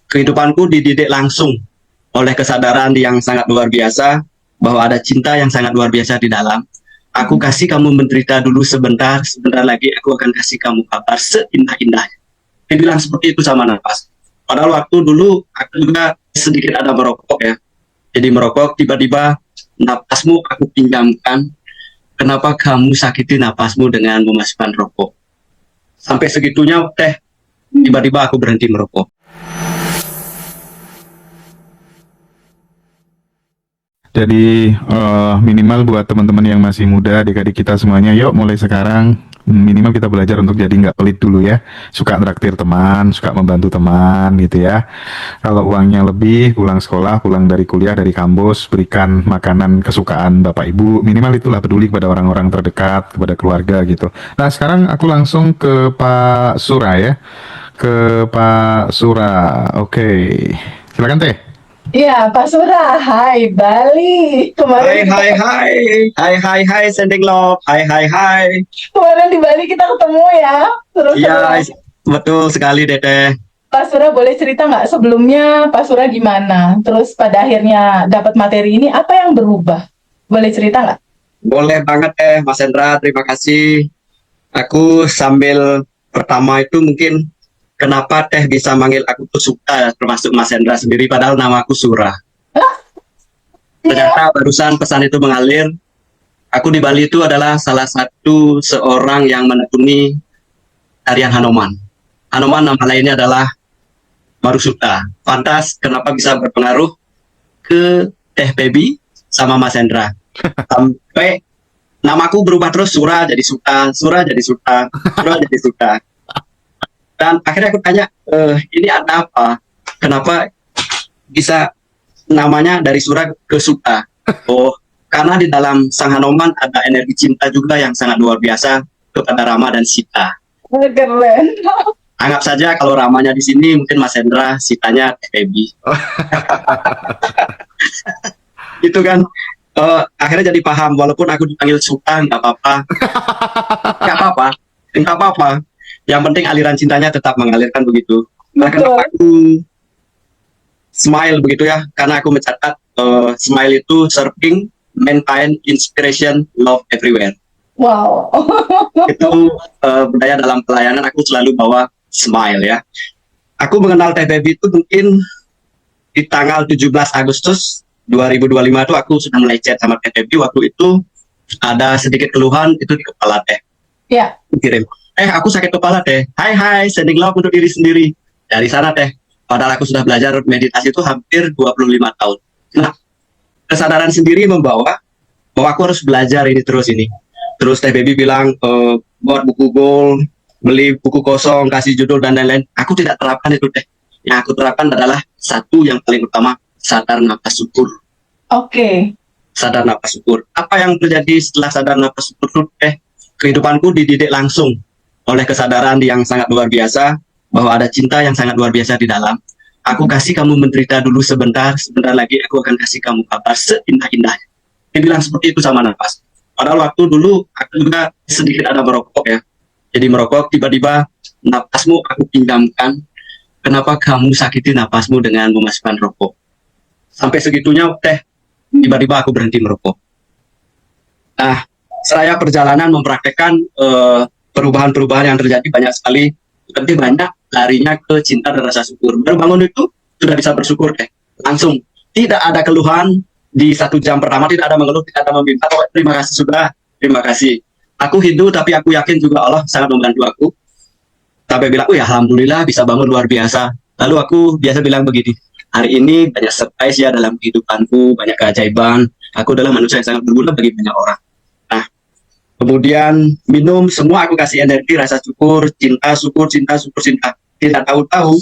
Kehidupanku dididik langsung oleh kesadaran yang sangat luar biasa bahwa ada cinta yang sangat luar biasa di dalam. Aku kasih kamu menderita dulu sebentar, sebentar lagi aku akan kasih kamu kabar seindah-indahnya. Dia bilang seperti itu sama nafas. Padahal waktu dulu aku juga sedikit ada merokok ya. Jadi merokok, tiba-tiba napasmu aku pinjamkan. Kenapa kamu sakiti napasmu dengan memasukkan rokok? Sampai segitunya teh, tiba-tiba aku berhenti merokok. Jadi minimal buat teman-teman yang masih muda, adik-adik kita semuanya, yuk mulai sekarang minimal kita belajar untuk jadi nggak pelit dulu ya. Suka traktir teman, suka membantu teman gitu ya. Kalau uangnya lebih, pulang sekolah, pulang dari kuliah, dari kampus, berikan makanan kesukaan Bapak Ibu. Minimal itulah peduli kepada orang-orang terdekat, kepada keluarga gitu. Nah sekarang aku langsung ke Pak Sura ya. Ke Pak Sura. Oke. Silakan Teh. Iya, Pak Sura. Hai, Bali. Hai, hai, hai. Hai, hai, hai, sending love. Hai, hai, hai. Kemarin di Bali kita ketemu ya. Iya, betul sekali, Dede. Pak Sura boleh cerita nggak sebelumnya Pak Sura gimana? Terus pada akhirnya dapat materi ini, apa yang berubah? Boleh cerita nggak? Boleh banget Mas Hendra, terima kasih. Aku sambil pertama itu mungkin kenapa Teh bisa manggil aku tuh Suka, termasuk Mas Hendra sendiri, padahal nama aku Surah. Ternyata barusan pesan itu mengalir. Aku di Bali itu adalah salah satu seorang yang menekuni tarian Hanoman. Hanoman nama lainnya adalah Marusuta. Pantas kenapa bisa berpengaruh ke Teh Baby sama Mas Hendra. Sampai namaku berubah terus, Surah jadi Suka, Surah jadi Suka, Surah jadi Suka. Dan akhirnya aku tanya, ini ada apa? Kenapa bisa namanya dari Surah ke Suka? Oh, karena di dalam Sang Hanoman ada energi cinta juga yang sangat luar biasa kepada Rama dan Sita. Keren. Anggap saja kalau Ramanya di sini, mungkin Mas Hendra, Sitanya Baby. Itu kan akhirnya jadi paham, walaupun aku dipanggil Suka, nggak apa-apa. Nggak apa-apa, nggak apa-apa. Yang penting aliran cintanya tetap mengalirkan begitu. Nah, kenapa aku Smile begitu ya? Karena aku mencatat Smile itu serving mankind, inspiration, love everywhere. Wow. Itu budaya dalam pelayanan, aku selalu bawa Smile ya. Aku mengenal Teh Baby itu mungkin di tanggal 17 Agustus 2025 itu aku sudah mulai chat sama Teh Baby. Waktu itu ada sedikit keluhan itu di kepala Teh. Ya. Kirim. Aku sakit kepala Teh. Hai hai, sending love untuk diri sendiri. Dari sana Teh. Padahal aku sudah belajar meditasi itu hampir 25 tahun. Nah, kesadaran sendiri membawa bahwa aku harus belajar ini terus ini. Terus Teh Baby bilang, buat buku goal, beli buku kosong, kasih judul dan lain-lain. Aku tidak terapkan itu Teh. Yang aku terapkan adalah satu yang paling utama, sadar nafas syukur. Oke. Sadar nafas syukur. Apa yang terjadi setelah sadar nafas syukur Teh? Kehidupanku dididik langsung oleh kesadaran yang sangat luar biasa bahwa ada cinta yang sangat luar biasa di dalam. Aku kasih kamu menderita dulu sebentar, sebentar lagi aku akan kasih kamu kabar seindah-indahnya. Dia bilang seperti itu sama nafas. Padahal waktu dulu aku juga sedikit ada merokok ya. Jadi merokok, tiba-tiba napasmu aku pinjamkan. Kenapa kamu sakiti napasmu dengan memasukkan rokok? Sampai segitunya Teh, tiba-tiba aku berhenti merokok. Nah, saya perjalanan mempraktekkan perubahan-perubahan yang terjadi banyak sekali, lebih banyak larinya ke cinta dan rasa syukur. Baru bangun itu sudah bisa bersyukur Teh, langsung. Tidak ada keluhan di 1 jam pertama, tidak ada mengeluh, tidak ada meminta. Oh, terima kasih sudah, terima kasih. Aku Hindu tapi aku yakin juga Allah sangat membantu aku. Sampai bilang, ya alhamdulillah bisa bangun luar biasa. Lalu aku biasa bilang begini, hari ini banyak surprise ya dalam kehidupanku, banyak keajaiban. Aku adalah manusia yang sangat berguna bagi banyak orang. Kemudian minum, semua aku kasih energi, rasa syukur, cinta, syukur, cinta, syukur, cinta. Tidak tahu-tahu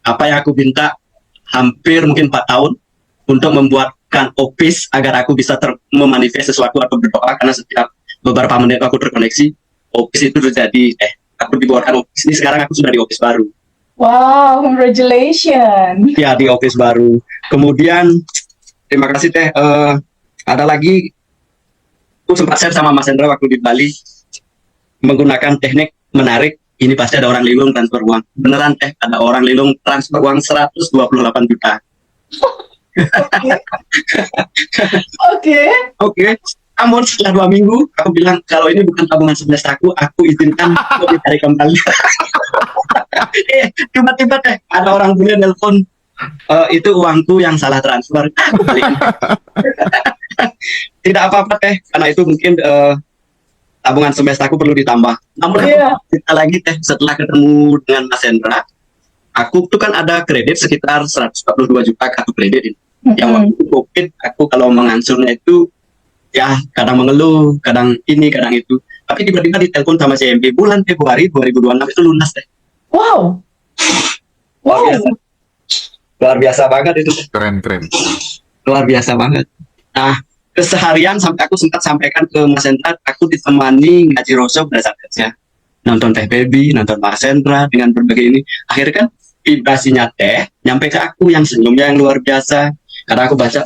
apa yang aku minta hampir mungkin 4 tahun untuk membuatkan office agar aku bisa memanifest sesuatu atau berdoa, karena setiap beberapa menit aku terkoneksi, office itu terjadi. Aku dibuatkan office ini, sekarang aku sudah di office baru. Wow, congratulations. Ya, di office baru. Kemudian terima kasih Teh. Ada lagi, aku sempat share sama Mas Hendra waktu di Bali menggunakan teknik menarik ini pasti ada orang lilung transfer uang. Beneran ada orang lilung transfer uang 128 juta. Oke. Oke. Namun setelah 2 minggu, aku bilang kalau ini bukan tabungan 11 aku izinkan untuk ditarik kembali. Tiba-tiba ada orang bule nelpon, itu uangku yang salah transfer. Aku balikin. Tidak apa-apa karena itu mungkin tabungan semestaku perlu ditambah. Namun kita lagi setelah ketemu dengan Mas Hendra, aku tuh kan ada kredit sekitar 142 juta kartu kredit ini. Yang waktu COVID aku kalau mengansurnya itu ya kadang mengeluh, kadang ini, kadang itu. Tapi tiba-tiba ditelepon sama CMB bulan Februari 2026 itu lunas Wow. Luar biasa banget itu. Keren. Luar biasa banget. Nah, keseharian sampai aku sempat sampaikan ke Mas Hendra, aku ditemani ngaji roso pada saat kerja. Nonton Teh Baby, nonton Mas Hendra dengan berbagai ini. Akhirnya kan vibrasinya nyampe ke aku yang senyumnya yang luar biasa. Karena aku baca,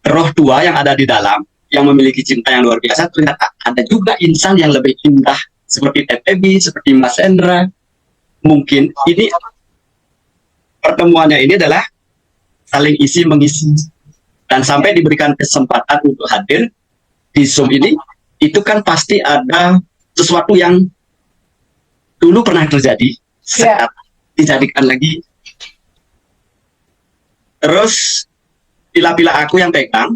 roh tua yang ada di dalam, yang memiliki cinta yang luar biasa, ternyata ada juga insan yang lebih indah, seperti TPB, seperti Mas Hendra. Mungkin ini pertemuannya ini adalah saling isi mengisi. Dan sampai diberikan kesempatan untuk hadir di Zoom ini, itu kan pasti ada sesuatu yang dulu pernah terjadi, sekarang dijadikan lagi. Terus pila-pila aku yang pegang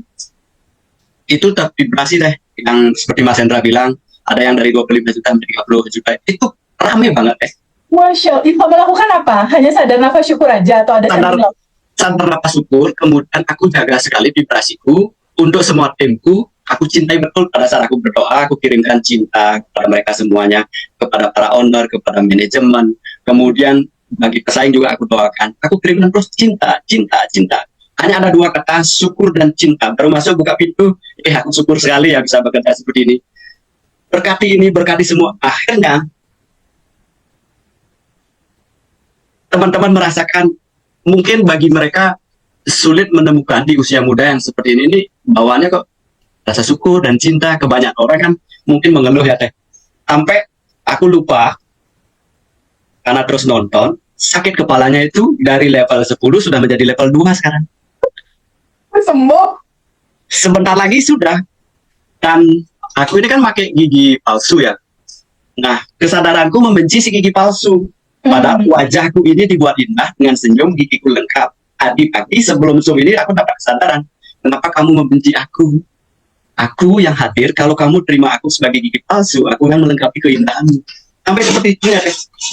itu tervibrasi yang seperti Mas Hendra bilang, ada yang dari 25 juta sampai 30 juta, itu rame banget Masya Allah. Info melakukan apa? Hanya sadar nafas syukur aja atau ada sadar nafas syukur, kemudian aku jaga sekali vibrasiku untuk semua timku. Aku cintai betul pada saat aku berdoa, aku kirimkan cinta kepada mereka semuanya, kepada para owner, kepada manajemen, kemudian bagi pesaing juga aku doakan. Aku kirimkan terus cinta. Hanya ada 2 kata, syukur dan cinta. Baru masuk buka pintu, aku syukur sekali ya bisa bekerja seperti ini. Berkati ini, berkati semua. Akhirnya, teman-teman merasakan, mungkin bagi mereka sulit menemukan di usia muda yang seperti ini bawaannya kok rasa syukur dan cinta. Kebanyakan orang kan mungkin mengeluh ya sampai aku lupa, karena terus nonton, sakit kepalanya itu dari level 10 sudah menjadi level 2 sekarang. Sembuh. Sebentar lagi sudah. Dan aku ini kan pakai gigi palsu ya. Nah, kesadaranku membenci si gigi palsu. Padahal wajahku ini dibuat indah dengan senyum, gigiku lengkap. Tadi pagi sebelum Zoom ini aku dapat kesadaran. Kenapa kamu membenci aku? Aku yang hadir, kalau kamu terima aku sebagai gigi palsu, aku yang melengkapi keindahanmu. Sampai seperti itu ya.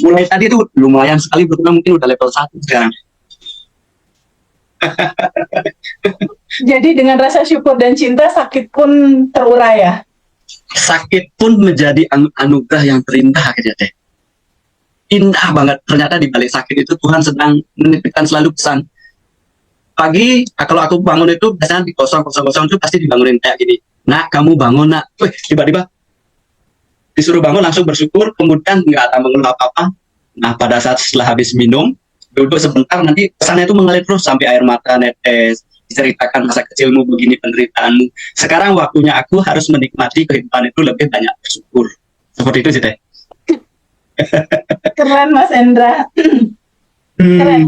Mulai tadi itu lumayan sekali, berkurang mungkin udah level 1 sekarang. Jadi dengan rasa syukur dan cinta, sakit pun terurai ya? Sakit pun menjadi anugerah yang terindah akhirnya Indah banget. Ternyata di balik sakit itu Tuhan sedang menitipkan selalu pesan. Pagi, kalau aku bangun itu biasanya di kosong itu pasti dibangunin kayak gini. Nak, kamu bangun nak. Tiba-tiba disuruh bangun langsung bersyukur, kemudian nggak ada mengeluh apa-apa. Nah, pada saat setelah habis minum, duduk sebentar, nanti pesannya itu mengalir terus sampai air mata netes, diceritakan masa kecilmu begini, penderitaanmu. Sekarang waktunya aku harus menikmati kehidupan itu lebih banyak bersyukur. Seperti itu sih Keren Mas Hendra. Keren.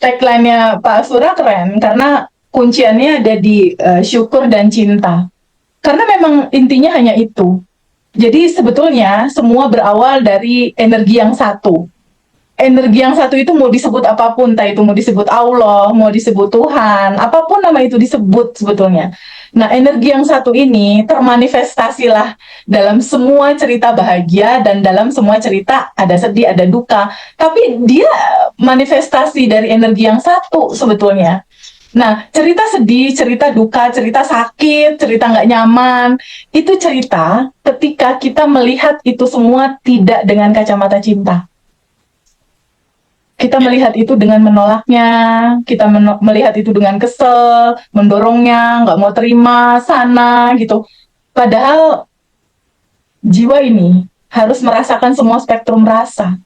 Tagline-nya Pak Sura keren, karena kunciannya ada di syukur dan cinta. Karena memang intinya hanya itu. Jadi sebetulnya semua berawal dari energi yang satu. Energi yang satu itu mau disebut apapun, entah itu mau disebut Allah, mau disebut Tuhan, apapun nama itu disebut sebetulnya. Nah, energi yang satu ini termanifestasilah dalam semua cerita bahagia dan dalam semua cerita ada sedih, ada duka. Tapi dia manifestasi dari energi yang satu sebetulnya. Nah, cerita sedih, cerita duka, cerita sakit, cerita nggak nyaman, itu cerita ketika kita melihat itu semua tidak dengan kacamata cinta. Kita melihat itu dengan menolaknya, kita melihat itu dengan kesel, mendorongnya, nggak mau terima, sana, gitu. Padahal jiwa ini harus merasakan semua spektrum rasa.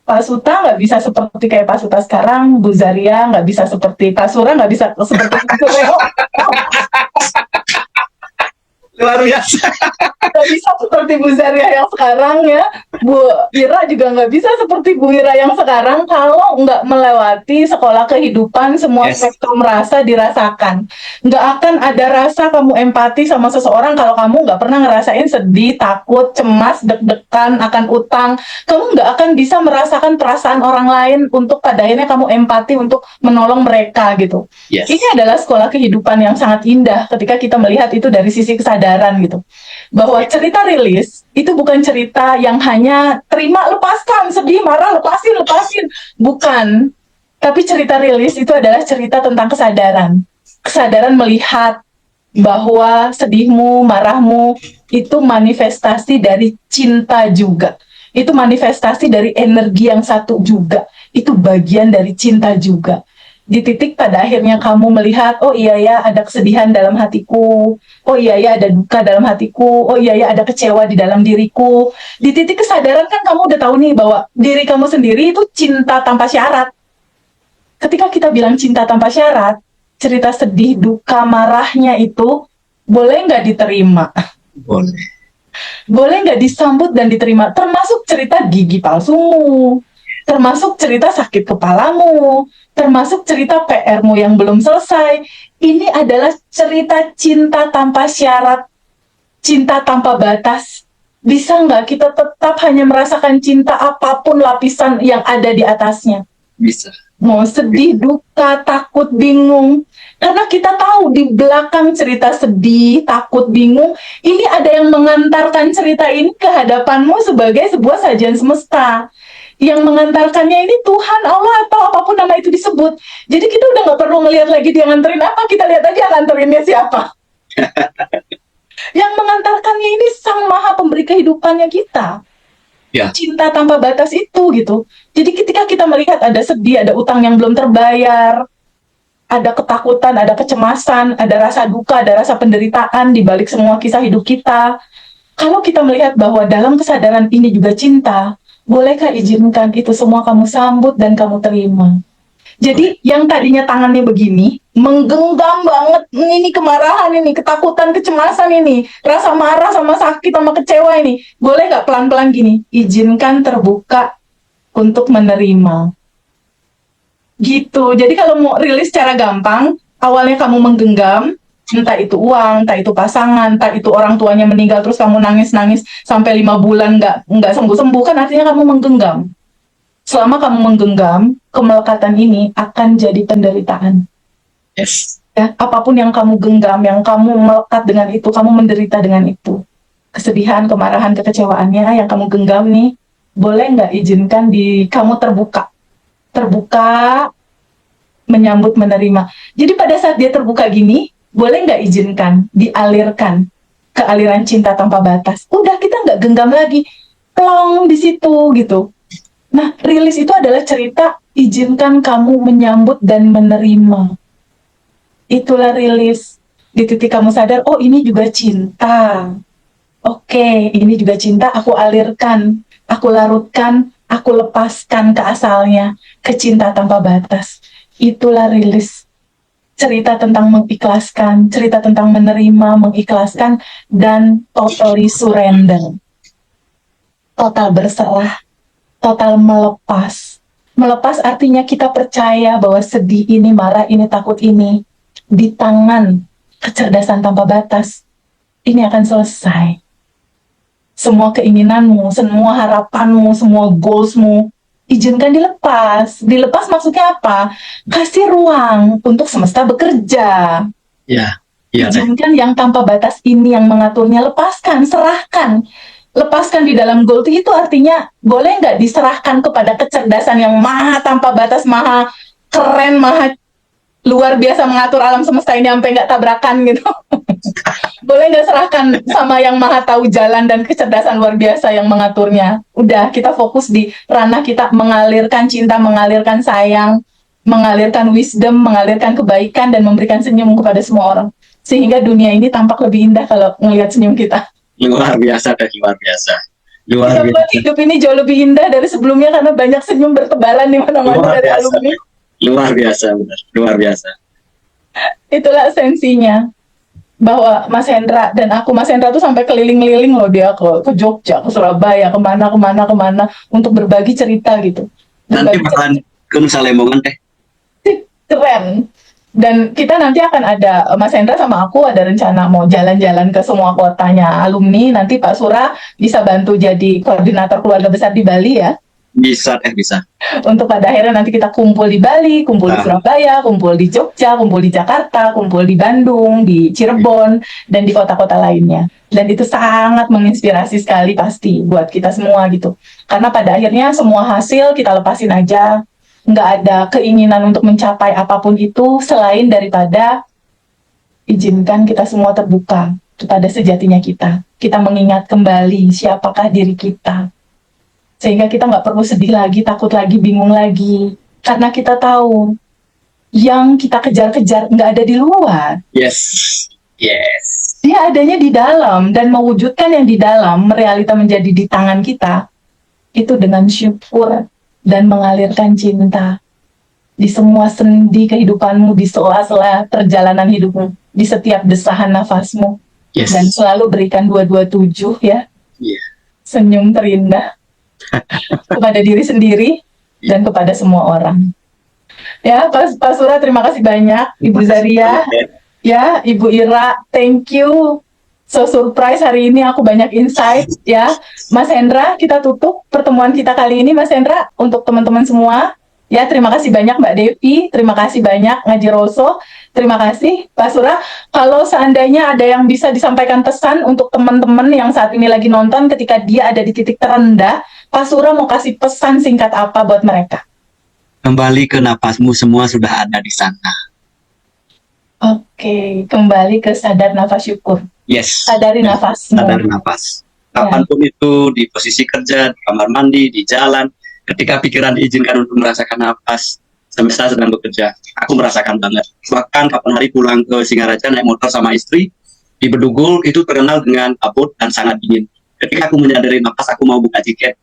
Pak Suta nggak bisa seperti kayak Pak Suta sekarang, Bu Zaria nggak bisa seperti Pak Sura, nggak bisa seperti Pak Suryo. luar biasa. Nggak bisa seperti Bu Zaria yang sekarang ya, Bu Ira juga nggak bisa seperti Bu Ira yang sekarang kalau nggak melewati sekolah kehidupan semua Yes. spektrum rasa dirasakan. Nggak akan ada rasa kamu empati sama seseorang kalau kamu nggak pernah ngerasain sedih, takut, cemas, deg-degan akan utang. Kamu nggak akan bisa merasakan perasaan orang lain untuk pada akhirnya kamu empati untuk menolong mereka gitu. Yes. Ini adalah sekolah kehidupan yang sangat indah ketika kita melihat itu dari sisi kesadaran gitu. Bahwa cerita rilis itu bukan cerita yang hanya terima, lepaskan, sedih, marah, lepasin. Bukan. Tapi cerita rilis itu adalah cerita tentang kesadaran. Kesadaran melihat bahwa sedihmu, marahmu itu manifestasi dari cinta juga. Itu manifestasi dari energi yang satu juga. Itu bagian dari cinta juga. Di titik pada akhirnya kamu melihat, oh iya ya ada kesedihan dalam hatiku, oh iya ya ada duka dalam hatiku, oh iya ya ada kecewa di dalam diriku. Di titik kesadaran kan kamu udah tahu nih bahwa diri kamu sendiri itu cinta tanpa syarat. Ketika kita bilang cinta tanpa syarat, cerita sedih, duka, marahnya itu boleh nggak diterima? Boleh. Boleh nggak disambut dan diterima? Termasuk cerita gigi palsumu, termasuk cerita sakit kepalamu, termasuk cerita PR-mu yang belum selesai. Ini adalah cerita cinta tanpa syarat, cinta tanpa batas. Bisa nggak kita tetap hanya merasakan cinta apapun lapisan yang ada di atasnya? Bisa. Mau sedih, duka, takut, bingung. Karena kita tahu di belakang cerita sedih, takut, bingung, ini ada yang mengantarkan cerita ini ke hadapanmu sebagai sebuah sajian semesta. Yang mengantarkannya ini Tuhan, Allah, atau apapun nama itu disebut. Jadi kita udah nggak perlu ngelihat lagi dia nganterin apa, kita lihat aja nganterinnya siapa. Yang mengantarkannya ini Sang Maha Pemberi kehidupannya kita. Ya. Cinta tanpa batas itu gitu. Jadi ketika kita melihat ada sedih, ada utang yang belum terbayar, ada ketakutan, ada kecemasan, ada rasa duka, ada rasa penderitaan di balik semua kisah hidup kita. Kalau kita melihat bahwa dalam kesadaran ini juga cinta, bolehkah izinkan itu semua kamu sambut dan kamu terima? Jadi yang tadinya tangannya begini, menggenggam banget, ini kemarahan ini, ketakutan, kecemasan ini, rasa marah sama sakit sama kecewa ini, boleh nggak pelan-pelan gini, izinkan terbuka untuk menerima. Gitu. Jadi kalau mau rilis secara gampang, awalnya kamu menggenggam, entah itu uang, entah itu pasangan, entah itu orang tuanya meninggal terus kamu nangis-nangis sampai 5 bulan nggak sembuh-sembuh, kan artinya kamu menggenggam. Selama kamu menggenggam, kemelekatan ini akan jadi penderitaan. Yes. Ya, apapun yang kamu genggam, yang kamu melekat dengan itu, kamu menderita dengan itu. Kesedihan, kemarahan, kekecewaannya yang kamu genggam nih, boleh nggak izinkan kamu terbuka? Terbuka, menyambut, menerima. Jadi pada saat dia terbuka gini, boleh nggak izinkan dialirkan ke aliran cinta tanpa batas? Udah, kita nggak genggam lagi, plong di situ gitu. Nah, rilis itu adalah cerita izinkan kamu menyambut dan menerima. Itulah rilis. Di titik kamu sadar, oh ini juga cinta. Oke, ini juga cinta, aku alirkan, aku larutkan, aku lepaskan ke asalnya, ke cinta tanpa batas. Itulah rilis. Cerita tentang mengikhlaskan, cerita tentang menerima, mengikhlaskan, dan totally surrender. Total berserah. Total melepas. Melepas artinya kita percaya bahwa sedih ini, marah ini, takut ini di tangan kecerdasan tanpa batas ini akan selesai. Semua keinginanmu, semua harapanmu, semua goalsmu izinkan dilepas. Dilepas maksudnya apa? Kasih ruang untuk semesta bekerja. Ya. Ya. Izinkan yang tanpa batas ini yang mengaturnya, lepaskan, serahkan. Lepaskan di dalam goal itu artinya boleh nggak diserahkan kepada kecerdasan yang maha tanpa batas, maha keren, maha luar biasa mengatur alam semesta ini sampai nggak tabrakan gitu. Boleh nggak serahkan sama yang maha tahu jalan dan kecerdasan luar biasa yang mengaturnya. Udah, kita fokus di ranah kita mengalirkan cinta, mengalirkan sayang, mengalirkan wisdom, mengalirkan kebaikan, dan memberikan senyum kepada semua orang. Sehingga dunia ini tampak lebih indah kalau melihat senyum kita. Luar biasa dan luar biasa. Luar Kita buat biasa. hidup ini jauh lebih indah dari sebelumnya karena banyak senyum bertebaran di mana-mana Luar dari biasa. alumni. Luar biasa, benar. Luar biasa. Itulah esensinya. bahwa Mas Hendra dan aku, Mas Hendra tuh sampai keliling-keliling loh, dia ke Jogja, ke Surabaya, kemana untuk berbagi cerita gitu. Nanti Berbagi bakalan ke Nusa Lembongan teh. keren. Dan kita nanti akan ada, Mas Hendra sama aku ada rencana mau jalan-jalan ke semua kotanya alumni. Nanti Pak Sura bisa bantu jadi koordinator keluarga besar di Bali ya. Bisa teh, bisa. Untuk pada akhirnya nanti kita kumpul di Bali, kumpul di Ah. Surabaya, kumpul di Jogja, kumpul di Jakarta, kumpul di Bandung, di Cirebon, dan di kota-kota lainnya. Dan itu sangat menginspirasi sekali pasti buat kita semua gitu. Karena pada akhirnya semua hasil kita lepasin aja. Nggak ada keinginan untuk mencapai apapun itu selain daripada izinkan kita semua terbuka kepada sejatinya kita. Kita mengingat kembali siapakah diri kita. Sehingga kita nggak perlu sedih lagi, takut lagi, bingung lagi. Karena kita tahu yang kita kejar-kejar nggak ada di luar. Yes. Yes. Dia adanya di dalam, dan mewujudkan yang di dalam, realita menjadi di tangan kita, itu dengan syukur dan mengalirkan cinta di semua sendi kehidupanmu, di sela-sela perjalanan hidupmu, di setiap desahan nafasmu. Yes. Dan selalu berikan 227 ya. Iya. Senyum terindah kepada diri sendiri dan kepada semua orang. Ya, Pak Sura, terima kasih banyak. Ibu Zaria, ya, Ibu Ira, thank you. So surprise hari ini, aku banyak insight ya. Mas Hendra, kita tutup pertemuan kita kali ini, Mas Hendra, untuk teman-teman semua. Ya, terima kasih banyak Mbak Devi, terima kasih banyak Ngaji Roso, terima kasih Pak Sura. Kalau seandainya ada yang bisa disampaikan pesan untuk teman-teman yang saat ini lagi nonton ketika dia ada di titik terendah, Pak Sura mau kasih pesan singkat apa buat mereka? Kembali ke napasmu, semua sudah ada di sana. Oke, kembali ke sadar nafas syukur. Yes. Sadari nafasmu. Sadar nafas. Kapanpun itu, di posisi kerja, di kamar mandi, di jalan, ketika pikiran diizinkan untuk merasakan nafas, semesta sedang bekerja. Aku merasakan banget. Bahkan kapan hari pulang ke Singaraja naik motor sama istri, di Bedugul itu terkenal dengan kabut dan sangat dingin. Ketika aku menyadari nafas, aku mau buka jaket.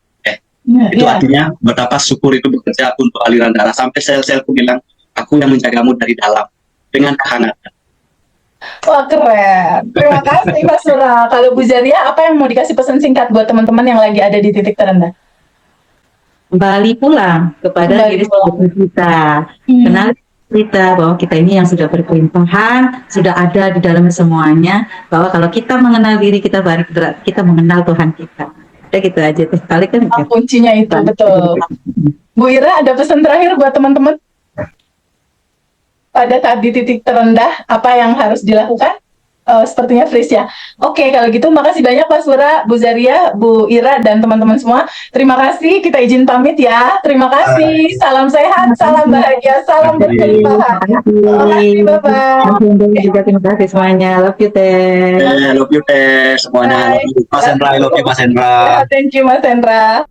Itu artinya betapa syukur itu bekerja untuk aliran darah. Sampai sel-selku bilang, aku yang menjagamu dari dalam dengan kehangatan. Wah, keren. Terima kasih Pak Sura. Kalau Bu Zaria, apa yang mau dikasih pesan singkat buat teman-teman yang lagi ada di titik terendah? Kembali pulang kepada Kembali diri pulang. kita. Kenal kita bahwa kita ini yang sudah berkelimpahan, sudah ada di dalam semuanya, bahwa kalau kita mengenal diri kita, berarti kita mengenal Tuhan kita. Udah gitu aja, balik kan. Kuncinya itu, betul. Bu Ira, ada pesan terakhir buat teman-teman? Pada saat di titik terendah, apa yang harus dilakukan? Sepertinya freeze ya. Oke, kalau gitu makasih banyak Pak Sura, Bu Zaria, Bu Ira, dan teman-teman semua. Terima kasih, kita izin pamit ya. Terima kasih, salam sehat, salam bahagia, salam berkelimpahan. Terima kasih, bye-bye. Juga terima kasih semuanya. Love you, Teh. Love you teh semuanya. Bye. Love you Mas Hendra, love you Mas Hendra. Thank you Mas Hendra.